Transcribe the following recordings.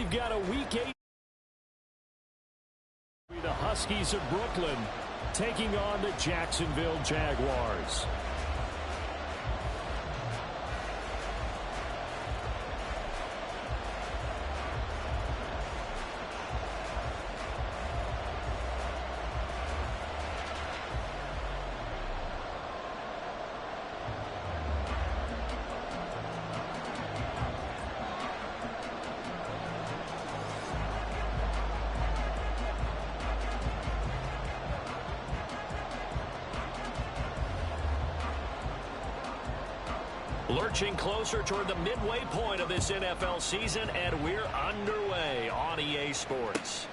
we've got a Week 8. The Huskies of Brooklyn taking on the Jacksonville Jaguars. Lurching closer toward the midway point of this NFL season, and we're underway on EA Sports.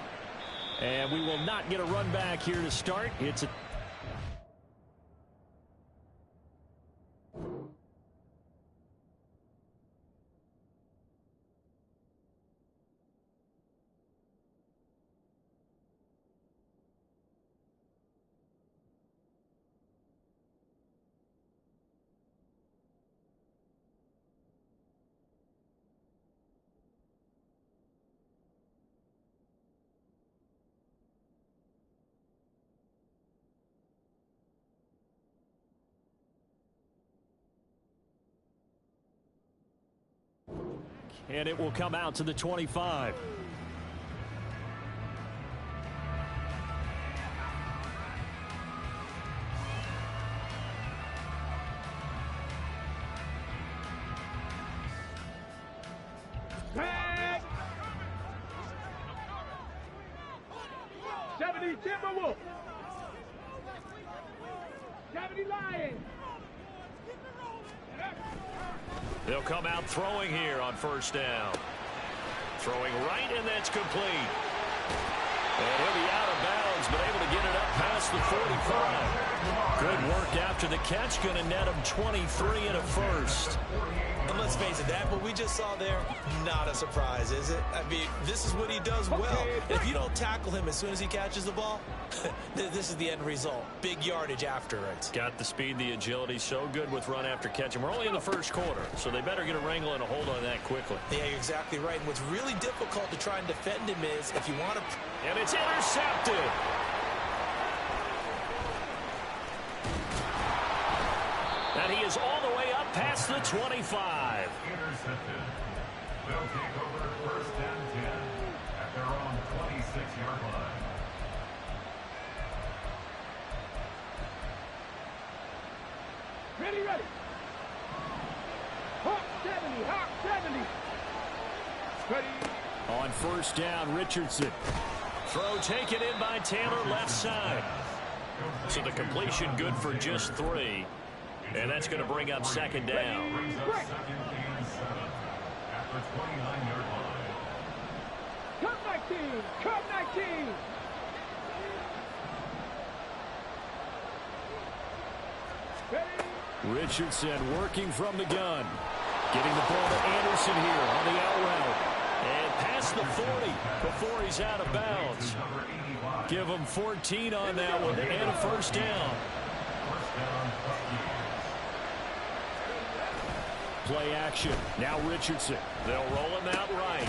And we will not get a run back here to start. It's a and it will come out to the 25. Tag! 70 Timberwolves. 70 Lions. They'll come out throwing here on first down. Throwing right, and that's complete. And he'll be out of bounds, but able to get it up past the 45. Good work after the catch. Going to net him 23 and a first. And let's face it, that what we just saw there, not a surprise, is it? I mean, this is what he does well. And if you don't tackle him as soon as he catches the ball, this is the end result. Big yardage after it. Got the speed, the agility, so good with run after catch. And we're only in the first quarter, so they better get a wrangle and a hold on that quickly. Yeah, you're exactly right. And what's really difficult to try and defend him is if you want to... And it's intercepted. And he is all the way up past the 25. Intercepted. They'll take over first and 10 at their own 26-yard line. Ready. Hawk 70, Hawk 70. Ready. On first down, Richardson. Throw taken in by Taylor, left side. So the completion good for just 3. And that's going to bring up second down. Brings up second and 7 at the 29-yard line. Come 19. Ready. Richardson working from the gun. Getting the ball to Anderson here on the out route. And past the 40 before he's out of bounds. Give him 14 on that one and a first down. Play action. Now Richardson. They'll roll him out right.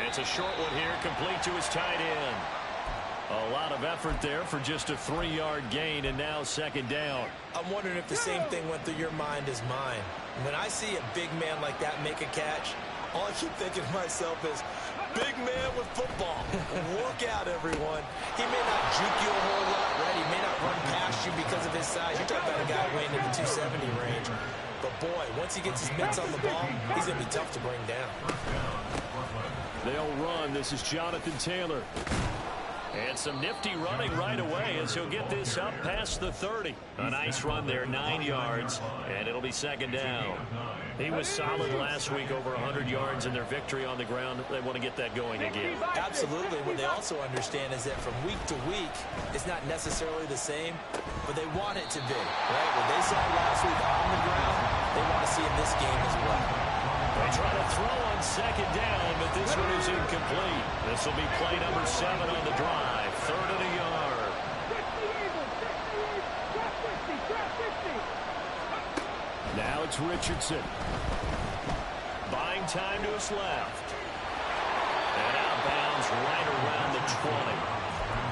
It's a short one here, complete to his tight end. A lot of effort there for just a 3-yard gain, and now second down. I'm wondering if the same thing went through your mind as mine. When I see a big man like that make a catch, all I keep thinking to myself is, big man with football. Look out, everyone. He may not juke you a whole lot, right? He may not run past you because of his size. You're talking about a guy weighing in the 270 range. But, boy, once he gets his mitts on the ball, he's going to be tough to bring down. They'll run. This is Jonathan Taylor. And some nifty running right away as he'll get this up past the 30. A nice run there, 9 yards, and it'll be second down. He was solid last week, over 100 yards in their victory on the ground. They want to get that going again. Absolutely. What they also understand is that from week to week, it's not necessarily the same, but they want it to be. Right? What they saw last week on the ground, they want to see in this game as well. They try to throw on second down, but this one is incomplete. This will be play number 7 on the drive. 3rd and a yard. Now it's Richardson. Buying time to his left. And 20.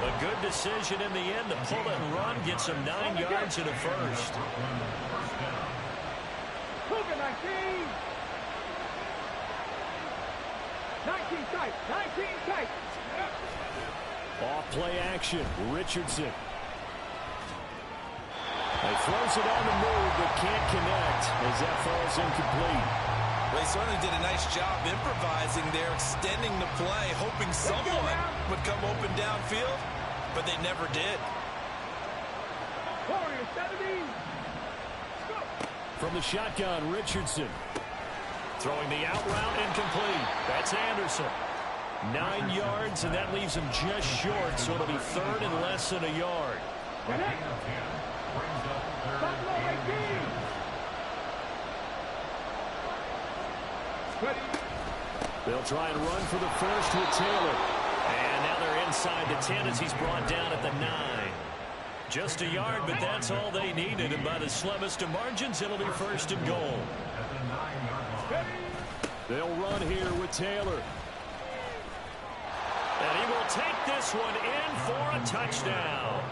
A good decision in the end to pull it and run, get some 9 yards and a first. Cougar 19. 19 tight. 19 tight. Off play action. Richardson. He throws it on the move, but can't connect as that falls incomplete. Well, he certainly did a nice job improvising there, extending the play, hoping someone would come open downfield, but they never did. Warriors 70. From the shotgun, Richardson. Throwing the out route incomplete. That's Anderson. 9 yards, and that leaves him just short, so it'll be third and less than a yard. Buffalo 18. They'll try and run for the first with Taylor. And now they're inside the 10 as he's brought down at the 9. Just a yard, but that's all they needed. And by the slimmest of margins, it'll be first and goal. They'll run here with Taylor. And he will take this one in for a touchdown.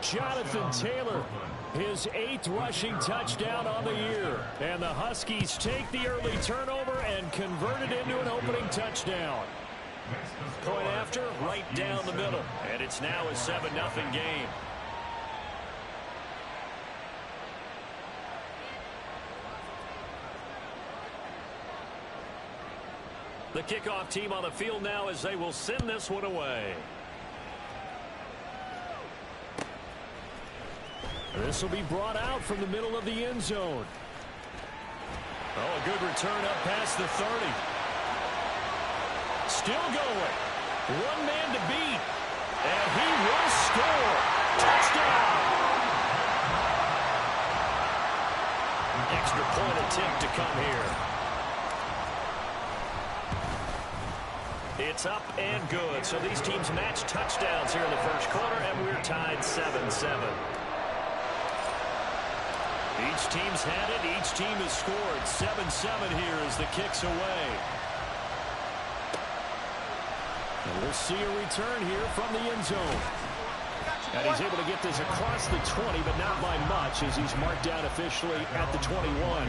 Jonathan Taylor, his 8th rushing touchdown on the year. And the Huskies take the early turnover and convert it into an opening touchdown. Point after, right down the middle. And it's now a 7-0 game. The kickoff team on the field now as they will send this one away. This will be brought out from the middle of the end zone. Oh, a good return up past the 30. Still going. One man to beat. And he will score. Touchdown. Extra point attempt to come here. It's up and good. So these teams match touchdowns here in the first quarter, and we're tied 7-7. Each team's had it. Each team has scored. 7-7 here as the kick's away. And we'll see a return here from the end zone. And he's able to get this across the 20, but not by much as he's marked down officially at the 21.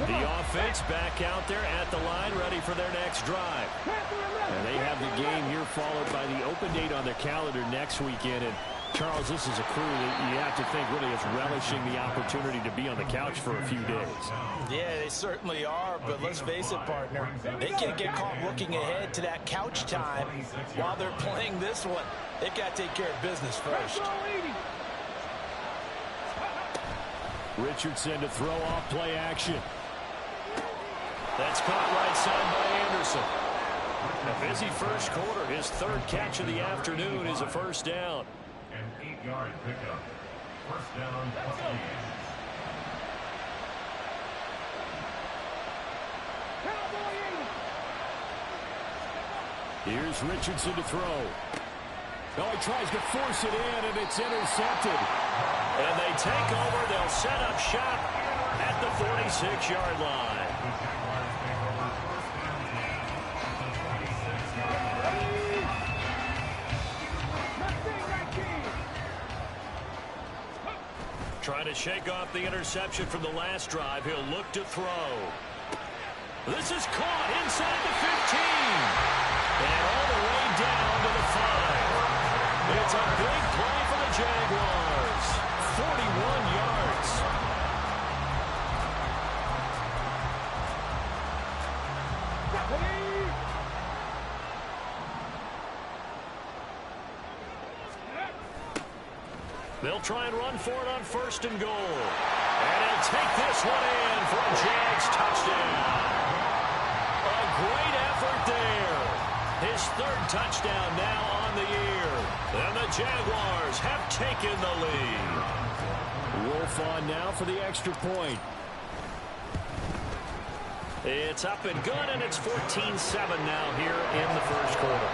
The offense back out there at the line, ready for their next drive. And they have the game here followed by the open date on their calendar next weekend. And Charles, this is a crew that you have to think really is relishing the opportunity to be on the couch for a few days. Yeah, they certainly are, but let's face it, partner. They can't get caught looking ahead to that couch time while they're playing this one. They've got to take care of business first. Richardson to throw off play action. That's caught right side by Anderson. A busy first quarter. His 3rd catch of the afternoon is a first down. An 8-yard pickup. First down, 20. Here's Richardson to throw. Oh, he tries to force it in, and it's intercepted. And they take over. They'll set up shop at the 46-yard line. Trying to shake off the interception from the last drive. He'll look to throw. This is caught inside the 15. And all the way down to the 5. It's a big play for the Jaguars. 41 yards. They'll try and run for it on 1st and goal. And he'll take this one in for a Jags touchdown. A great effort there. His 3rd touchdown now on the year. And the Jaguars have taken the lead. Wolf on now for the extra point. It's up and good, and it's 14-7 now here in the first quarter.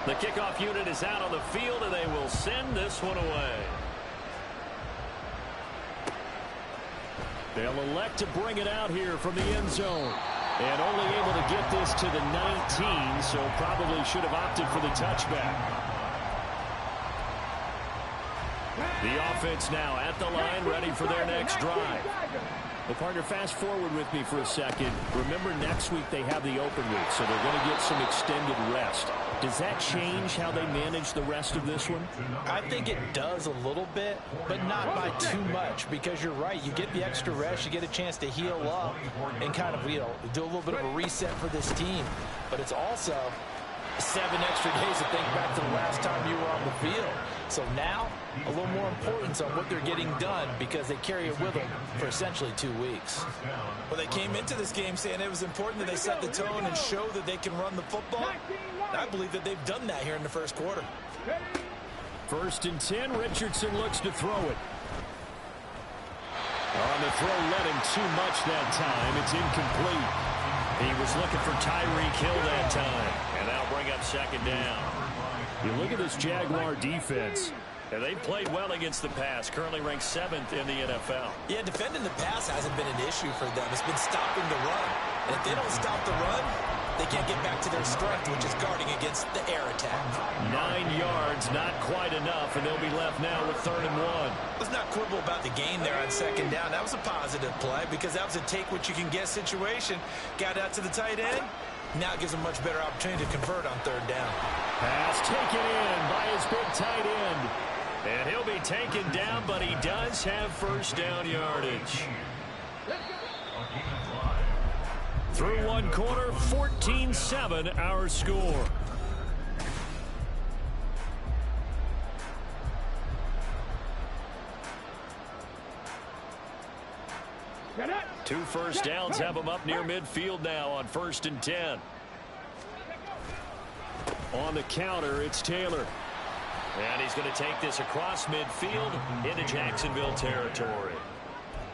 The kickoff unit is out on the field, and they will send this one away. They'll elect to bring it out here from the end zone. And only able to get this to the 19, so probably should have opted for the touchback. The offense now at the line, ready for their next drive. Well, partner, fast forward with me for a second. Remember, next week they have the open week, so they're going to get some extended rest. Does that change how they manage the rest of this one? I think it does a little bit, but not by too much, because you're right. You get the extra rest, you get a chance to heal up and kind of, do a little bit of a reset for this team. But it's also 7 extra days to think back to the last time you were on the field. So now, a little more importance on what they're getting done because they carry it with them for essentially 2 weeks. Well, they came into this game saying it was important that they set the tone and show that they can run the football. I believe that they've done that here in the first quarter. 1st and 10, Richardson looks to throw it. On the throw, let him too much that time. It's incomplete. He was looking for Tyreek Hill that time. And that'll bring up 2nd down. You look at this Jaguar defense. And they've played well against the pass. Currently ranked 7th in the NFL. Yeah, defending the pass hasn't been an issue for them. It's been stopping the run. And if they don't stop the run, they can't get back to their strength, which is guarding against the air attack. 9 yards, not quite enough, and they'll be left now with 3rd and 1. Let's not quibble about the gain there on 2nd down. That was a positive play because that was a take-what-you-can-get situation. Got out to the tight end. Now it gives them much better opportunity to convert on 3rd down. Pass taken in by his big tight end. And he'll be taken down, but he does have 1st down yardage. Through 1 quarter, 14-7 our score. Two 1st downs have them up near midfield now on 1st and 10. On the counter, it's Taylor. And he's going to take this across midfield into Jacksonville territory.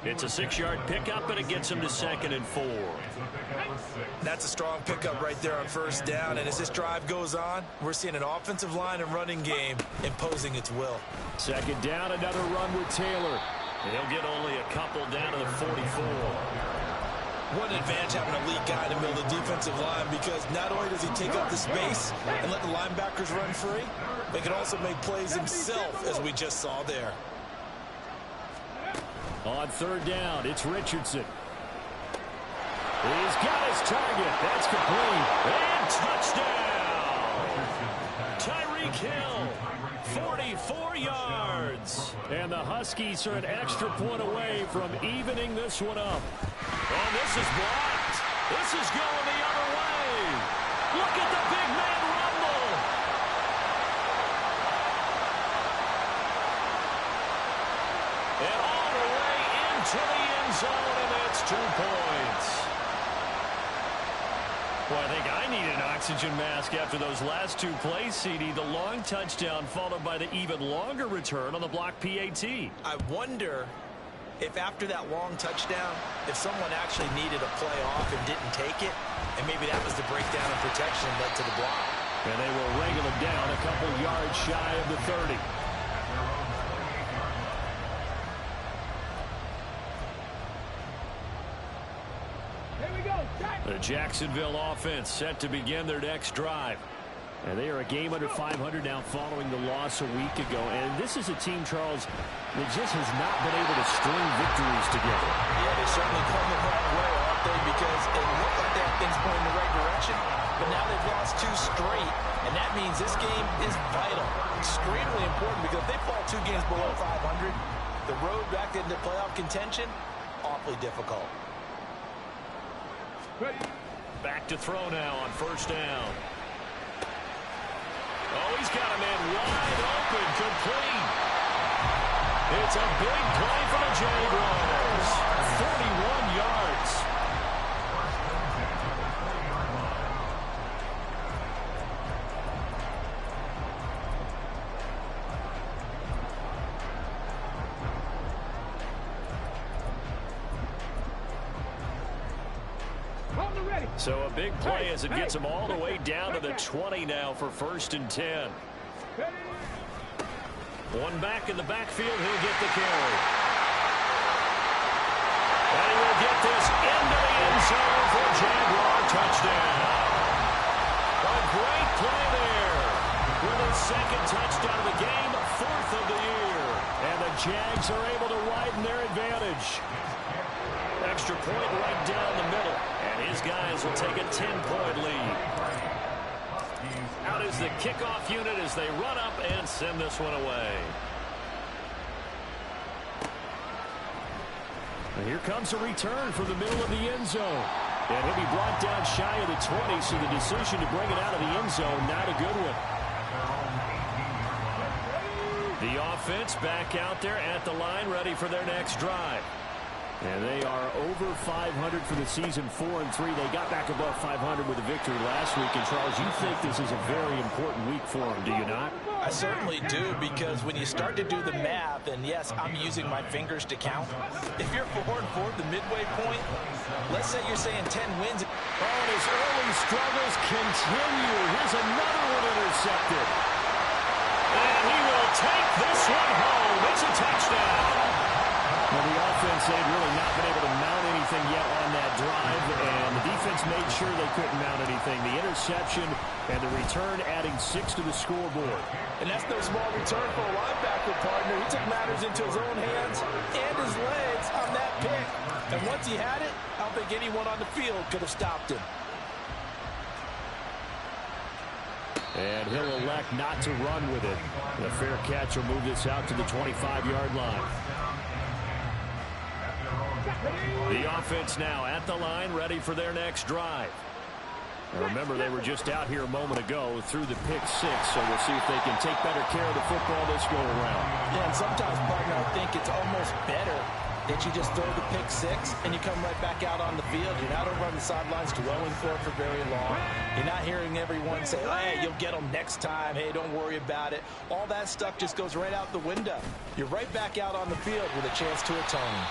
It's a 6-yard pickup, and it gets him to 2nd and 4. That's a strong pickup right there on 1st down. And as this drive goes on, we're seeing an offensive line and running game imposing its will. 2nd down, another run with Taylor. And he'll get only a couple down to the 44. What an advantage having a elite guy in the middle of the defensive line, because not only does he take up the space and let the linebackers run free, but he can also make plays himself, as we just saw there. On 3rd down, it's Richardson. He's got his target. That's complete. And touchdown! Tyreek Hill, 44 yards. And the Huskies are an extra point away from evening this one up. And this is blocked. This is going the other way. Look at the big man rumble. And all the way into the end zone, and that's 2 points. Well, I think I need an oxygen mask after those last 2 plays, CD. The long touchdown followed by the even longer return on the block PAT. I wonder if after that long touchdown, if someone actually needed a play off and didn't take it, and maybe that was the breakdown in protection that led to the block. And they will wrangle him down a couple yards shy of the 30. The Jacksonville offense set to begin their next drive. And they are a game under 500 now following the loss a week ago. And this is a team, Charles, that just has not been able to string victories together. Yeah, they certainly come the wrong way, aren't they? Because it looked like they had things going in the right direction, but now they've lost 2 straight. And that means this game is vital, extremely important, because if they fall 2 games below 500, the road back into playoff contention, awfully difficult. Back to throw now on 1st down. Oh, he's got a man wide open, complete. It's a big play for the Jaguars. 41 yards. On the ready. So a big play as it gets him all the way down to the 20 now for 1st and 10. One back in the backfield. He'll get the carry. And he will get this into the end zone for a Jaguar touchdown. A great play there. With his 2nd touchdown of the game, 4th of the year. And the Jags are able to widen their advantage. Extra point right down the middle. And his guys will take a 10-point lead. Out is the kickoff unit as they run up and send this one away. And here comes a return from the middle of the end zone. And he'll be brought down shy of the 20, so the decision to bring it out of the end zone, not a good one. The offense back out there at the line, ready for their next drive. And they are over 500 for the season, 4-3. They got back above 500 with a victory last week. And, Charles, you think this is a very important week for them, do you not? I certainly do, because when you start to do the math, and yes, I'm using my fingers to count. If you're 4-4 at the midway point, let's say you're saying 10 wins. Oh, and his early struggles continue. Here's another one intercepted. And he will take this one home. It's a touchdown. Well, the offense, they'd really not been able to mount anything yet on that drive, and the defense made sure they couldn't mount anything. The interception and the return adding 6 to the scoreboard. And that's no small return for a linebacker, partner. He took matters into his own hands and his legs on that pick. And once he had it, I don't think anyone on the field could have stopped him. And he'll elect not to run with it. The fair catch will move this out to the 25-yard line. The offense now at the line, ready for their next drive. Now remember, they were just out here a moment ago through the pick 6, so we'll see if they can take better care of the football this go around. Yeah, and sometimes, partner, I think it's almost better that you just throw the pick 6 and you come right back out on the field. You're not over on the sidelines dwelling for it for very long. You're not hearing everyone say, hey, you'll get them next time. Hey, don't worry about it. All that stuff just goes right out the window. You're right back out on the field with a chance to atone.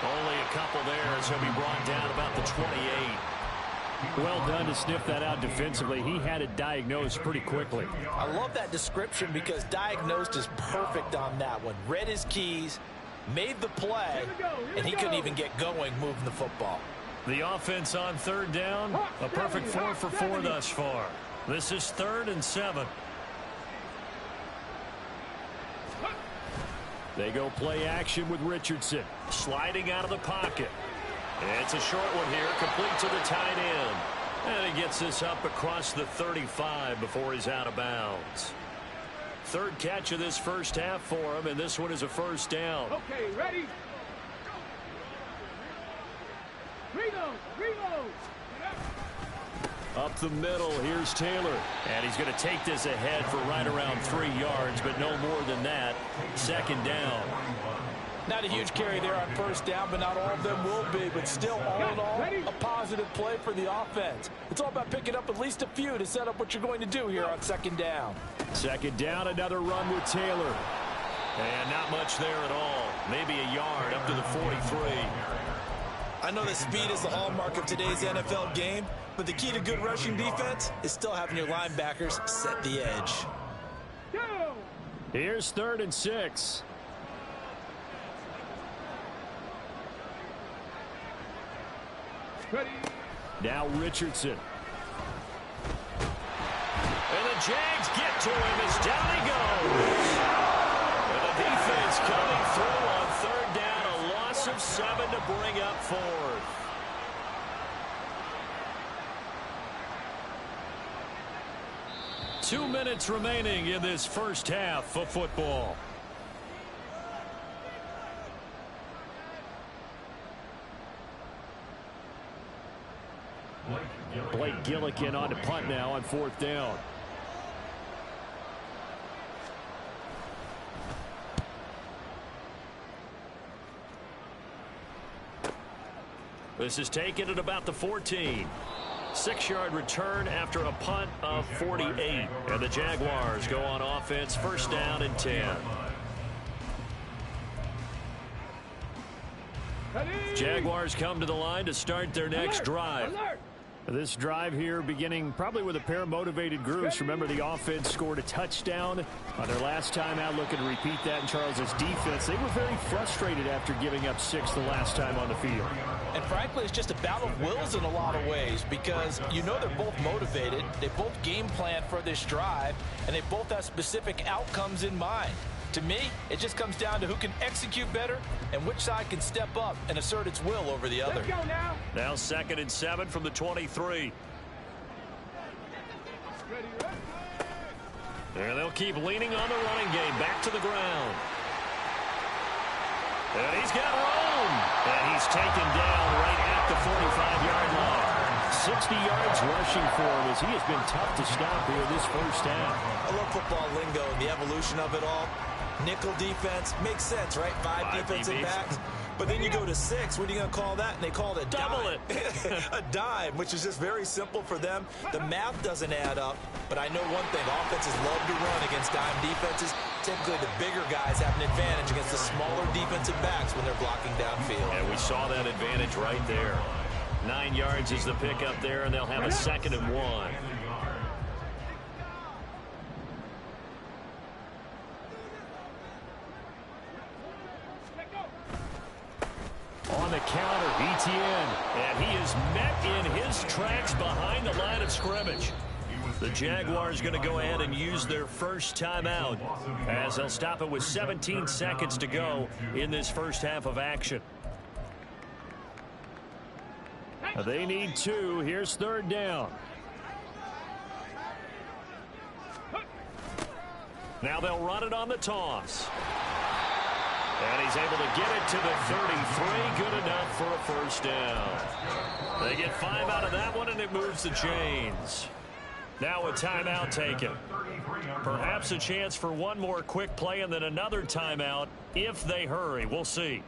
Only a couple there as he'll be brought down about the 28. Well done to sniff that out defensively. He had it diagnosed pretty quickly. I love that description because diagnosed is perfect on that one. Read his keys, made the play, and he couldn't even get going moving the football. The offense on 3rd down, a perfect 4 for 4 thus far. This is 3rd and 7. They go play action with Richardson. Sliding out of the pocket. It's a short one here, complete to the tight end. And he gets this up across the 35 before he's out of bounds. 3rd catch of this first half for him, and this one is a 1st down. Okay, ready? Reload, reload. Up the middle, here's Taylor. And he's going to take this ahead for right around 3 yards, but no more than that. 2nd down. Not a huge carry there on 1st down, but not all of them will be. But still, all in all, a positive play for the offense. It's all about picking up at least a few to set up what you're going to do here on 2nd down. 2nd down, another run with Taylor. And not much there at all. Maybe a yard up to the 43. I know that speed is the hallmark of today's NFL game, but the key to good rushing defense is still having your linebackers set the edge. Here's 3rd and 6. Ready. Now Richardson. And the Jags get to him as down he goes. And the defense coming through on 3rd down, a loss of 7 to bring up 4th. Two minutes remaining in this first half of football. Blake Gillikin on to punt now on 4th down. This is taken at about the 14. 6-yard return after a punt of 48. And the Jaguars go on offense, 1st down and 10. Jaguars come to the line to start their next drive. This drive here beginning probably with a pair of motivated groups. Remember, the offense scored a touchdown on their last time out, looking to repeat that in Charles's defense. They were very frustrated after giving up 6 the last time on the field. And frankly, it's just a battle of wills in a lot of ways, because you know they're both motivated, they both game plan for this drive, and they both have specific outcomes in mind. To me, it just comes down to who can execute better and which side can step up and assert its will over the other. Let's go now. Now 2nd and 7 from the 23. And they'll keep leaning on the running game. Back to the ground. And he's got room. And he's taken down right at the 45-yard line. 60 yards rushing for him, as he has been tough to stop here this first half. I love football lingo and the evolution of it all. Nickel defense makes sense, right? Five defensive backs. But then you go to 6. What are you going to call that? And they call it a double dime. A dime, which is just very simple for them. The math doesn't add up. But I know one thing. Offenses love to run against dime defenses. Typically, the bigger guys have an advantage against the smaller defensive backs when they're blocking downfield. And we saw that advantage right there. 9 yards is the pickup there, and they'll have a 2nd and 1. On the counter, Etienne, and he is met in his tracks behind the line of scrimmage. The Jaguars going to go ahead and use their first timeout, as they'll stop it with 17 seconds to go in this first half of action. They need 2. Here's 3rd down. Now they'll run it on the toss. And he's able to get it to the 33. Good enough for a first down. They get 5 out of that one, and it moves the chains. Now a timeout taken. Perhaps a chance for one more quick play and then another timeout if they hurry. We'll see.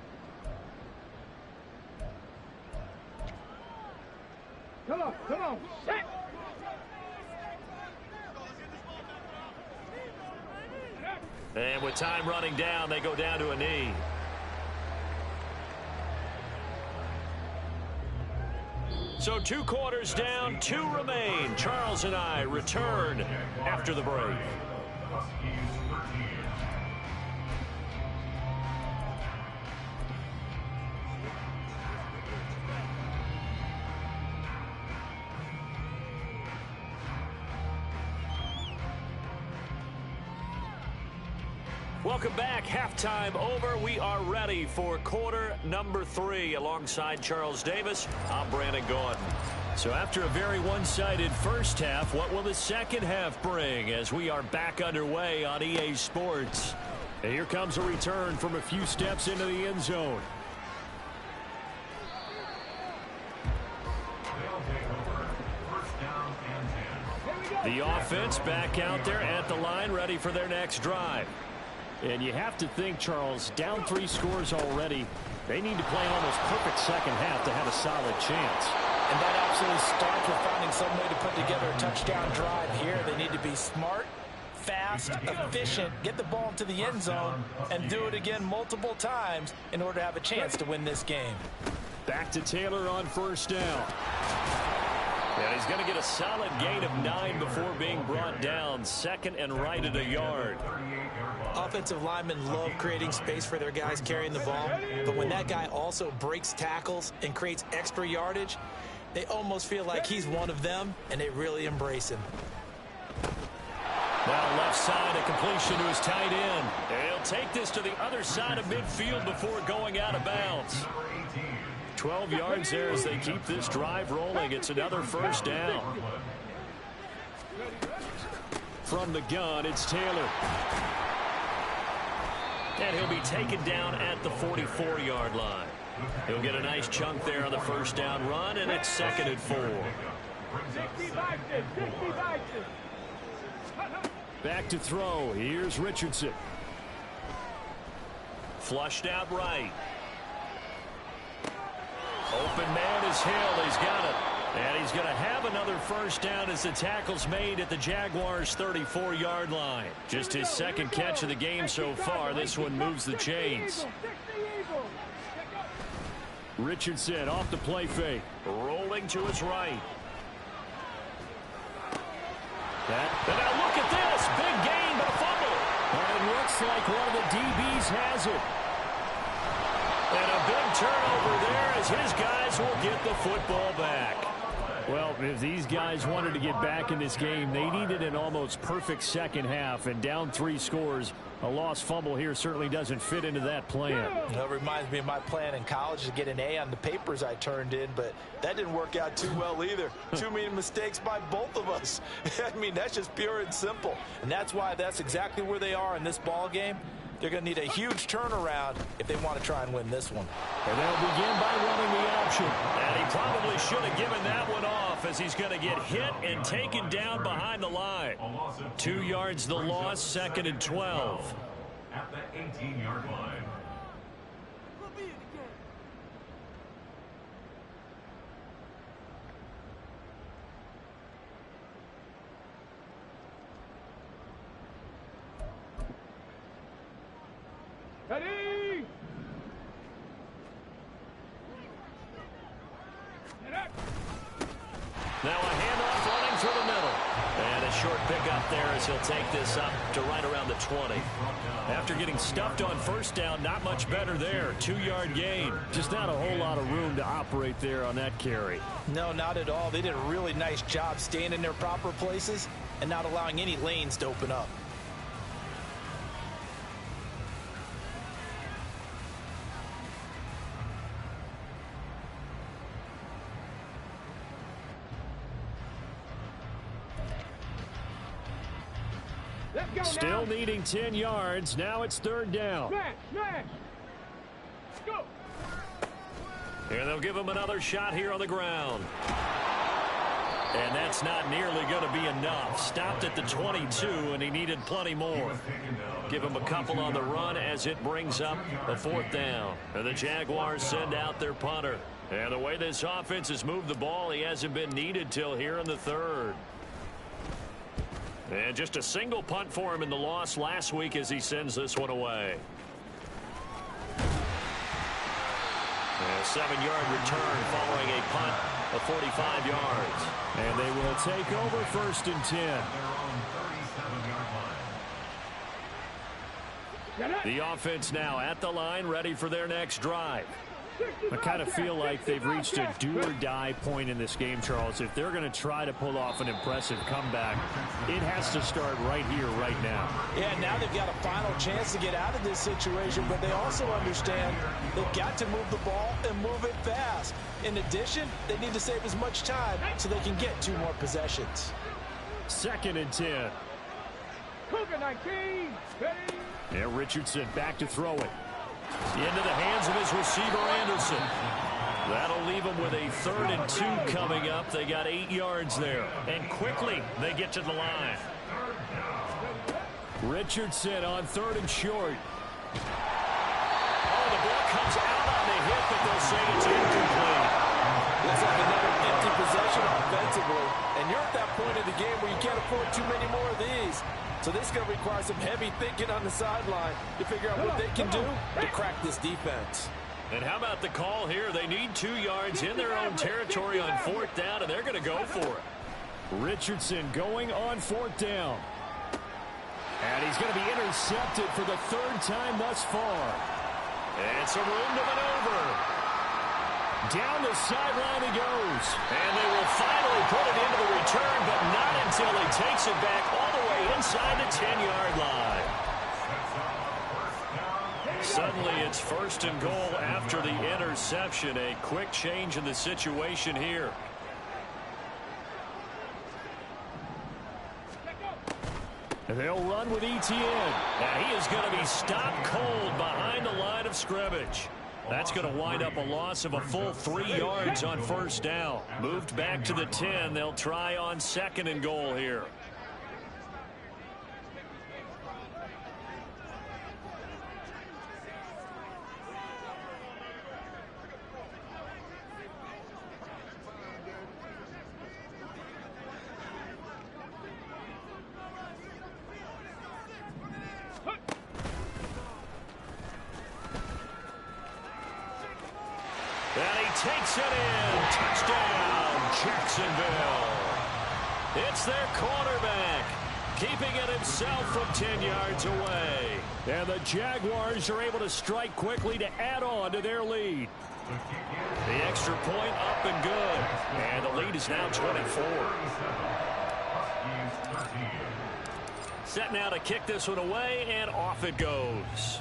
Come on, come on. Set. And with time running down, they go down to a knee. So 2 quarters down, 2 remain. Charles and I return after the break. Welcome back. Halftime over. We are ready for quarter number 3. Alongside Charles Davis, I'm Brandon Gordon. So after a very one-sided first half, what will the second half bring as we are back underway on EA Sports? And here comes a return from a few steps into the end zone. The offense back out there at the line, ready for their next drive. And you have to think, Charles, down 3 scores already. They need to play an almost perfect second half to have a solid chance. And that absolutely starts with finding some way to put together a touchdown drive here. They need to be smart, fast, efficient, get the ball into the end zone, and do it again multiple times in order to have a chance to win this game. Back to Taylor on first down. And he's going to get a solid gain of 9 before being brought down. 2nd and right at a yard. Offensive linemen love creating space for their guys carrying the ball, but when that guy also breaks tackles and creates extra yardage, they almost feel like he's one of them, and they really embrace him. Now left side, a completion to his tight end. And he'll take this to the other side of midfield before going out of bounds. 12 yards there as they keep this drive rolling. It's another first down. From the gun, it's Taylor. And he'll be taken down at the 44-yard line. He'll get a nice chunk there on the first down run, and it's 2nd and 4. Back to throw. Here's Richardson. Flushed out right. Open man is Hill. He's got it. And he's going to have another first down as the tackle's made at the Jaguars' 34-yard line. Just his 2nd catch of the game so far. This one moves the chains. Richardson off the play fake. Rolling to his right. And now look at this. Big gain, but a fumble. And it looks like one of the DBs has it. And a big turnover there as his guys will get the football back. Well, if these guys wanted to get back in this game, they needed an almost perfect second half. And down 3 scores, a lost fumble here certainly doesn't fit into that plan. That reminds me of my plan in college to get an A on the papers I turned in, but that didn't work out too well either. Too many mistakes by both of us. I mean, that's just pure and simple. And that's why that's exactly where they are in this ball game. They're going to need a huge turnaround if they want to try and win this one. And they'll begin by running the option. And he probably should have given that one off as he's going to get hit and taken down behind the line. 2 yards the loss, 2nd and 12. At the 18-yard line. Ready? Now a handoff running through the middle. And a short pickup there as he'll take this up to right around the 20. After getting stuffed on first down, not much better there. 2-yard gain. Just not a whole lot of room to operate there on that carry. No, not at all. They did a really nice job staying in their proper places and not allowing any lanes to open up. Let's go Still now. needing 10 yards. Now it's 3rd down. Smash, smash. Go. And they'll give him another shot here on the ground. And that's not nearly going to be enough. Stopped at the 22, and he needed plenty more. Give him a couple on the run as it brings up a 4th down. And the Jaguars send out their punter. And the way this offense has moved the ball, he hasn't been needed till here in the 3rd. And just a single punt for him in the loss last week as he sends this one away. A 7-yard return following a punt of 45 yards. And they will take over 1st and 10. They're on 37-yard line. The offense now at the line, ready for their next drive. I kind of feel like they've reached a do-or-die point in this game, Charles. If they're going to try to pull off an impressive comeback, it has to start right here, right now. Yeah, now they've got a final chance to get out of this situation, but they also understand they've got to move the ball and move it fast. In addition, they need to save as much time so they can get 2 more possessions. 2nd and 10. Cougar 19. Ready? Yeah, Richardson back to throw it. Into the hands of his receiver, Anderson. That'll leave him with a 3rd and 2 coming up. They got 8 yards there. And quickly, they get to the line. Richardson on 3rd and short. Oh, the ball comes out on the hit, but they'll say it's incomplete. Looks like another empty possession offensively. And you're at that point of the game where you can't afford too many more of these. So this is going to require some heavy thinking on the sideline to figure out what they can do to crack this defense. And how about the call here? They need 2 yards in their own territory on 4th down, and they're going to go for it. Richardson going on 4th down. And he's going to be intercepted for the 3rd time thus far. And some room to maneuver. Down the sideline he goes. And they will finally put it into the return, but not until he takes it back all the way inside the 10-yard line. Suddenly it's 1st and goal after the interception. A quick change in the situation here. And they'll run with ETN. And he is going to be stopped cold behind the line of scrimmage. That's going to wind up a loss of a full 3 yards on 1st down. Moved back to the 10. They'll try on 2nd and goal here. And he takes it in. Touchdown, Jacksonville. It's their quarterback, keeping it himself from 10 yards away. And the Jaguars are able to strike quickly to add on to their lead. The extra point up and good. And the lead is now 24. Set now to kick this one away, and off it goes.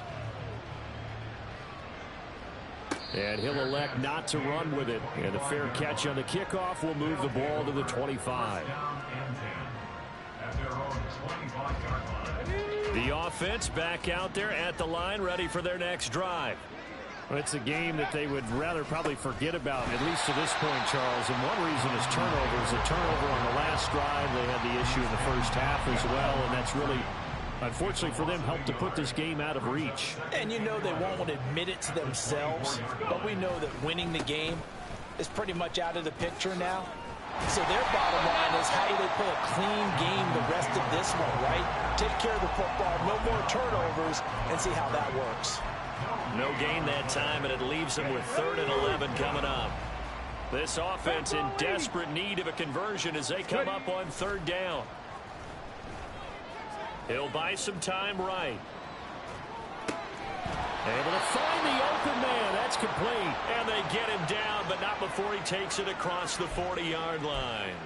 And he'll elect not to run with it. And the fair catch on the kickoff will move the ball to the 25. The offense back out there at the line, ready for their next drive. Well, it's a game that they would rather probably forget about, at least to this point, Charles. And one reason is turnovers. A turnover on the last drive. They had the issue in the first half as well, and that's really, unfortunately for them, helped to put this game out of reach. And you know they won't admit it to themselves, but we know that winning the game is pretty much out of the picture now. So their bottom line is, how do they play a clean game the rest of this one, right? Take care of the football, no more turnovers, and see how that works. No gain that time, and it leaves them with 3rd and 11 coming up. This offense in desperate need of a conversion as they come up on 3rd down. He'll buy some time right. Able to find the open man. That's complete. And they get him down, but not before he takes it across the 40-yard line.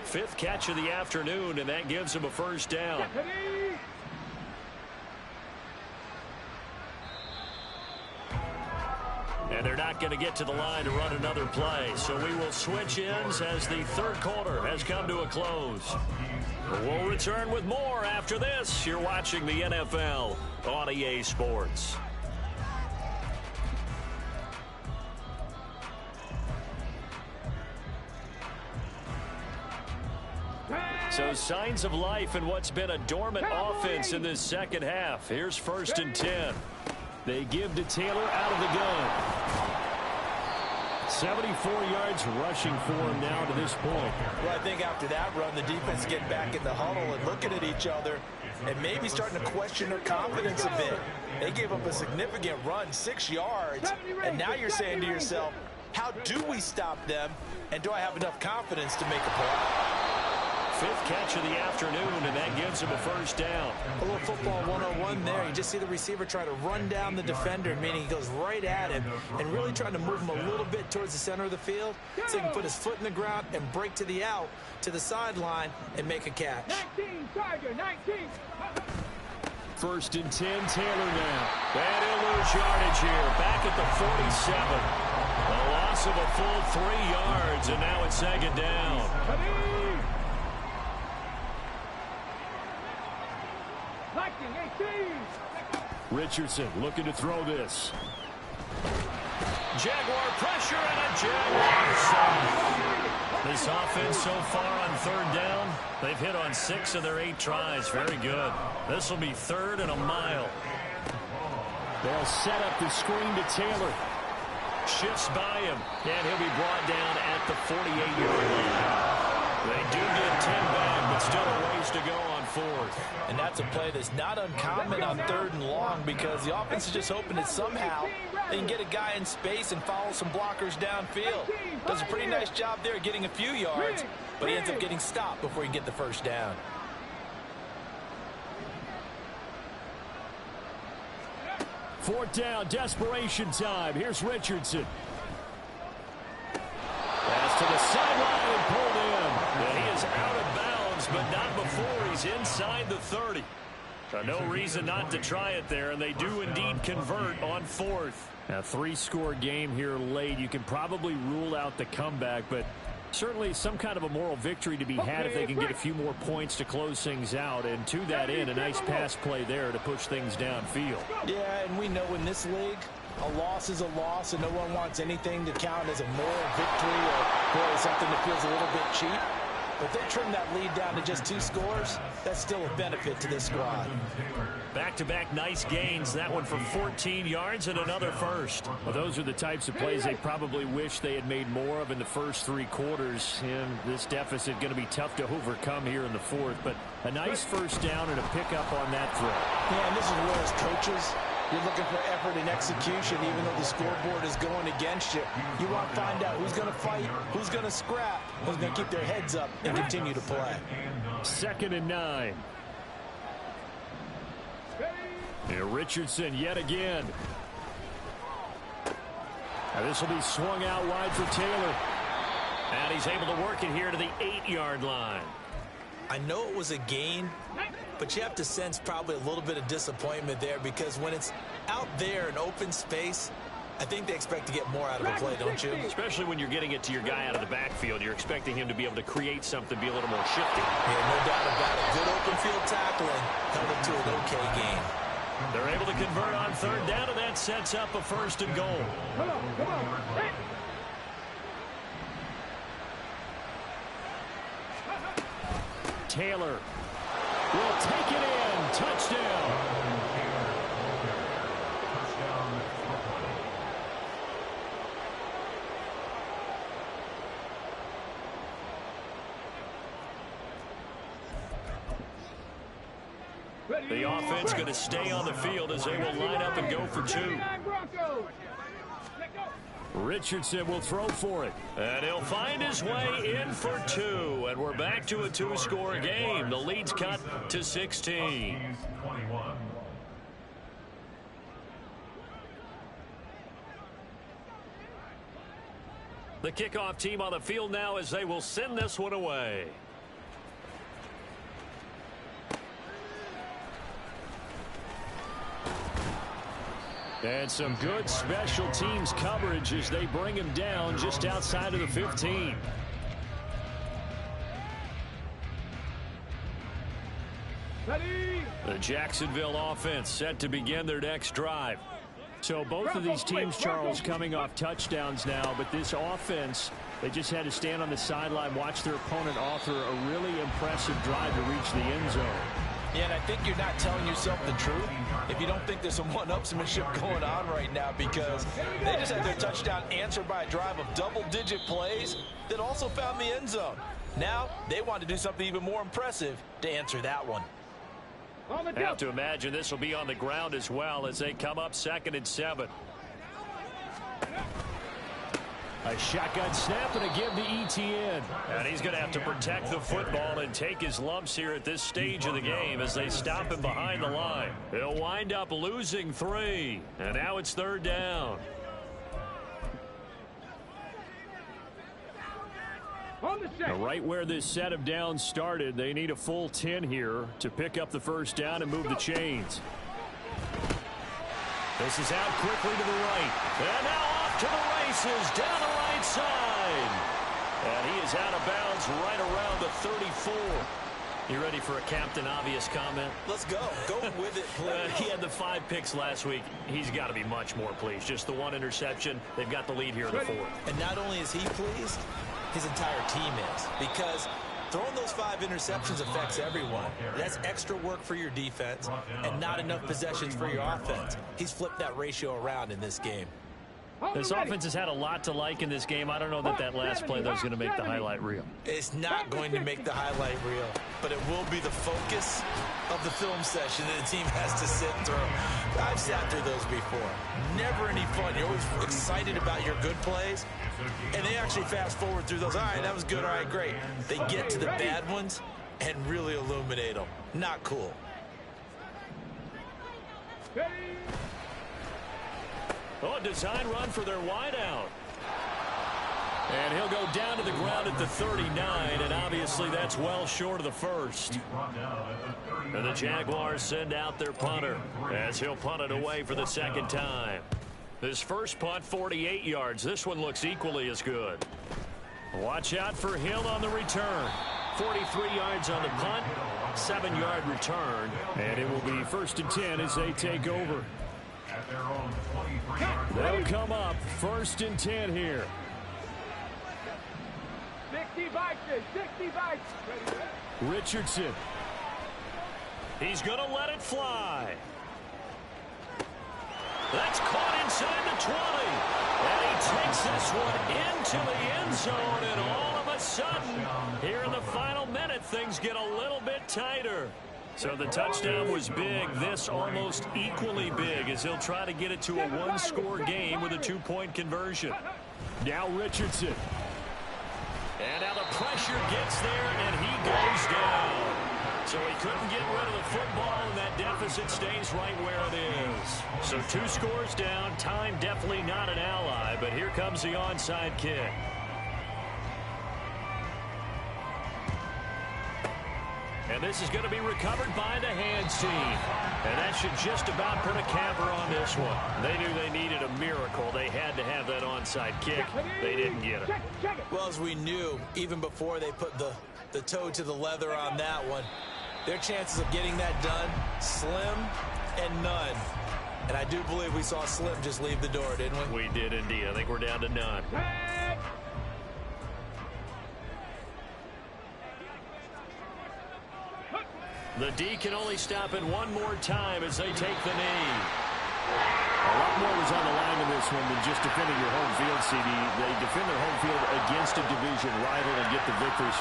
5th catch of the afternoon, and that gives him a 1st down. And they're not going to get to the line to run another play. So we will switch ends as the 3rd quarter has come to a close. We'll return with more after this. You're watching the NFL on EA Sports. So signs of life in what's been a dormant offense in this second half. Here's 1st and 10. They give to Taylor out of the gun. 74 yards rushing for him now to this point. Well, I think after that run, the defense get back in the huddle and looking at each other and maybe starting to question their confidence a bit. They gave up a significant run, 6 yards, and now you're saying to yourself, how do we stop them, and do I have enough confidence to make a play? 5th catch of the afternoon, and that gives him a 1st down. A little football 101 there. You just see the receiver try to run down the defender, meaning he goes right at him and really trying to move him a little bit towards the center of the field so he can put his foot in the ground and break to the out, to the sideline, and make a catch. 19, Tiger, 19. 1st and 10, Taylor now. And he'll lose yardage here, back at the 47. A loss of a full 3 yards, and now it's 2nd down. Richardson looking to throw this. Jaguar pressure and a Jaguar sack. This offense so far on 3rd down, they've hit on 6 of their 8 tries. Very good. This will be 3rd and a mile. They'll set up the screen to Taylor. Shifts by him, and he'll be brought down at the 48-yard line. They do get 10 back, but still a ways to go on 4th. And that's a play that's not uncommon on 3rd and long, because the offense is just hoping that somehow they can get a guy in space and follow some blockers downfield. Does a pretty nice job there getting a few yards, but he ends up getting stopped before he can get the 1st down. Fourth down, desperation time. Here's Richardson. Pass to the sideline and pulled in. And he is out of bounds, but not before he's inside the 30. No reason not to try it there, and they do indeed convert on 4th. A 3-score game here late. You can probably rule out the comeback, but certainly some kind of a moral victory to be had if they can get a few more points to close things out. And to that end, a nice pass play there to push things downfield. Yeah, and we know in this league, a loss is a loss, and no one wants anything to count as a moral victory or something that feels a little bit cheap. But if they trim that lead down to just 2 scores, that's still a benefit to this squad. Back-to-back nice gains. That one for 14 yards and another 1st. Well, those are the types of plays they probably wish they had made more of in the first 3 quarters. And this deficit going to be tough to overcome here in the 4th. But a nice 1st down and a pickup on that throw. Yeah, and this is where as coaches, You're looking for effort and execution, even though the scoreboard is going against you. You want to find out who's going to fight, who's going to scrap, who's going to keep their heads up and continue to play. 2nd and 9. And Richardson yet again. Now this will be swung out wide for Taylor. And he's able to work it here to the 8-yard line. I know it was a gain, but you have to sense probably a little bit of disappointment there, because when it's out there in open space, I think they expect to get more out of a play, don't you? Especially when you're getting it to your guy out of the backfield. You're expecting him to be able to create something, be a little more shifty. Yeah, no doubt about it. Good open field tackling held him to an okay gain. They're able to convert on 3rd down, and that sets up a 1st and goal. Come on. Hey. Taylor will take it in. Touchdown. The offense going to stay on the field as they will line up and go for 2. Richardson will throw for it. And he'll find his way in for 2. And we're back to a 2-score game. The lead's cut to 16. The kickoff team on the field now as they will send this one away. And some good special teams coverage as they bring him down just outside of the 15. The Jacksonville offense set to begin their next drive. So both of these teams, Charles, coming off touchdowns now, but this offense, they just had to stand on the sideline, watch their opponent author a really impressive drive to reach the end zone. Yeah, and I think you're not telling yourself the truth if you don't think there's some one-upsmanship going on right now, because they just had their touchdown answered by a drive of double-digit plays that also found the end zone. Now they want to do something even more impressive to answer that one. I have to imagine this will be on the ground as well as they come up 2nd and 7. A shotgun snap and a give to ETN. And he's going to have to protect the football and take his lumps here at this stage of the game as they stop him behind the line. He'll wind up losing 3. And now it's 3rd down. Now, right where this set of downs started, they need a full 10 here to pick up the 1st down and move the chains. This is out quickly to the right. And now off to the races down the right side. And he is out of bounds right around the 34. You ready for a Captain Obvious comment? Let's go. Go with it, please. He had the 5 picks last week. He's got to be much more pleased. Just the 1 interception. They've got the lead here in the 4th. And not only is he pleased, his entire team is, because throwing those 5 interceptions affects everyone. That's extra work for your defense and not enough possessions for your offense. He's flipped that ratio around in this game. This offense has had a lot to like in this game. I don't know that that last play, though, is going to make the highlight reel. It's not going to make the highlight reel, but it will be the focus of the film session that the team has to sit through. I've sat through those before. Never any fun. You're always excited about your good plays, and they actually fast forward through those. All right, that was good. All right, great. They get to the bad ones and really illuminate them. Not cool. Oh, a design run for their wideout. And he'll go down to the ground at the 39, and obviously that's well short of the 1st. And the Jaguars send out their punter as he'll punt it away for the 2nd time. This first punt, 48 yards. This one looks equally as good. Watch out for Hill on the return. 43 yards on the punt, 7-yard return. And it will be 1st and 10 as they take over. They'll come up 1st and 10 here. 65. Richardson. He's going to let it fly. That's caught inside the 20. And he takes this one into the end zone. And all of a sudden, here in the final minute, things get a little bit tighter. So the touchdown was big. This almost equally big as he'll try to get it to a one-score game with a two-point conversion. Now Richardson. And now the pressure gets there, and he goes down. So he couldn't get rid of the football, and that deficit stays right where it is. So 2 scores down. Time definitely not an ally, but here comes the onside kick. And this is going to be recovered by the hands team. And that should just about put a capper on this one. They knew they needed a miracle. They had to have that onside kick. They didn't get it. Well, as we knew, even before they put the toe to the leather on that one, their chances of getting that done, slim and none. And I do believe we saw Slim just leave the door, didn't we? We did indeed. I think we're down to none. The D can only stop it one more time as they take the knee. A lot more was on the line in this one than just defending your home field, CD. They defend their home field against a division rival and get the victory. So